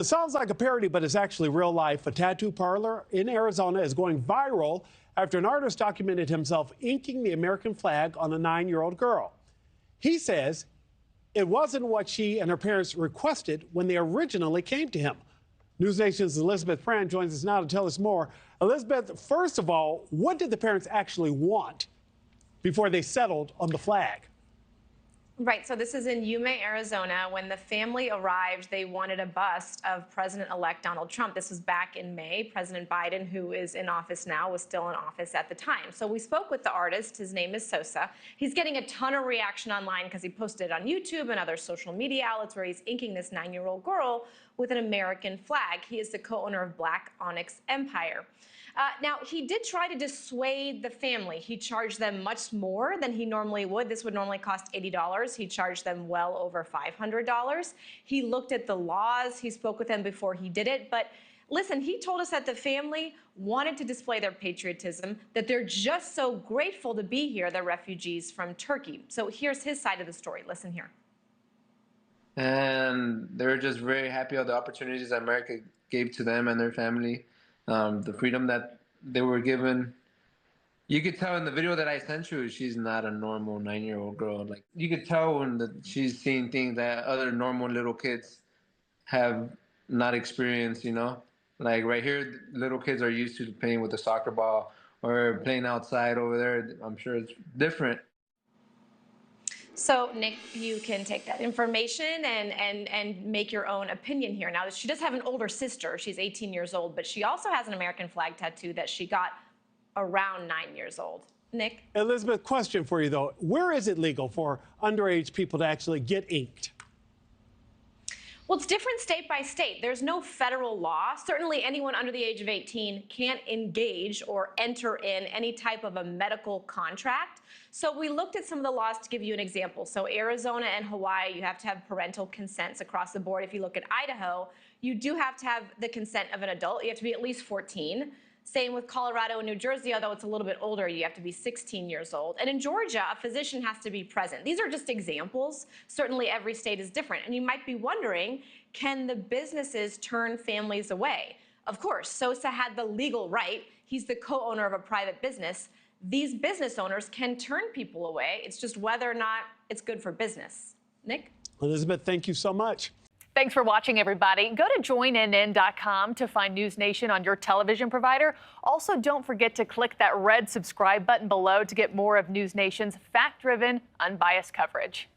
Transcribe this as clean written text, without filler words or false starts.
It sounds like a parody, but it's actually real life. A tattoo parlor in Arizona is going viral after an artist documented himself inking the American flag on a 9-year-old girl. He says it wasn't what she and her parents requested when they originally came to him. NewsNation's Elizabeth Brand joins us now to tell us more. Elizabeth, first of all, what did the parents actually want before they settled on the flag? Right, so this is in Yuma, Arizona. When the family arrived, they wanted a bust of President-elect Donald Trump. This was back in May. President Biden, who is in office now, was still in office at the time. So we spoke with the artist. His name is Sosa. He's getting a ton of reaction online because he posted it on YouTube and other social media outlets where he's inking this 9-year-old girl with an American flag. He is the co-owner of Black Onyx Empire. Now, he did try to dissuade the family. He charged them much more than he normally would. This would normally cost $80. He charged them well over $500. He looked at the laws. He spoke with them before he did it. But listen, he told us that the family wanted to display their patriotism, that they're just so grateful to be here, the refugees from Turkey. So here's his side of the story. Listen here. And they're just very happy of the opportunities that America gave to them and their family. The freedom that they were given. You could tell in the video that I sent you, she's not a normal 9-year-old girl. Like, you could tell when she's seeing things that other normal little kids have not experienced, you know? Like right here, little kids are used to playing with a soccer ball or playing outside over there. I'm sure it's different. So, Nick, you can take that information and make your own opinion here. Now, she does have an older sister. She's 18 years old, but she also has an American flag tattoo that she got around 9 years old. Nick? Elizabeth, question for you, though. Where is it legal for underage people to actually get inked? Well, it's different state by state. There's no federal law. Certainly anyone under the age of 18 can't engage or enter in any type of a medical contract. So we looked at some of the laws to give you an example. So Arizona and Hawaii, you have to have parental consents across the board. If you look at Idaho, you do have to have the consent of an adult. You have to be at least 14. Same with Colorado and New Jersey, although it's a little bit older, you have to be 16 years old. And in Georgia, a physician has to be present. These are just examples. Certainly every state is different. And you might be wondering, can the businesses turn families away? Of course, Sosa had the legal right. He's the co-owner of a private business. These business owners can turn people away. It's just whether or not it's good for business. Nick? Elizabeth, thank you so much. Thanks for watching, everybody. Go to joinnn.com to find NewsNation on your television provider. Also, don't forget to click that red subscribe button below to get more of NewsNation's fact-driven, unbiased coverage.